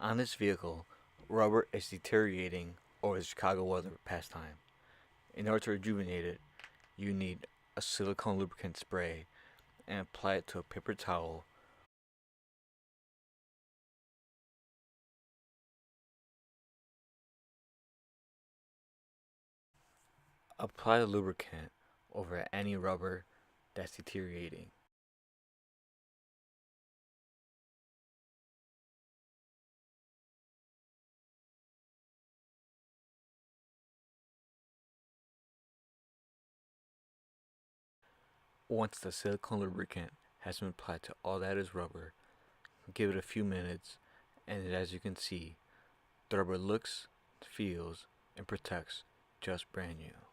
On this vehicle, rubber is deteriorating over the Chicago weather pastime. In order to rejuvenate it, you need a silicone lubricant spray and apply it to a paper towel. Apply the lubricant over any rubber that's deteriorating. Once the silicone lubricant has been applied to all that is rubber, give it a few minutes, and as you can see, the rubber looks, feels, and protects just brand new.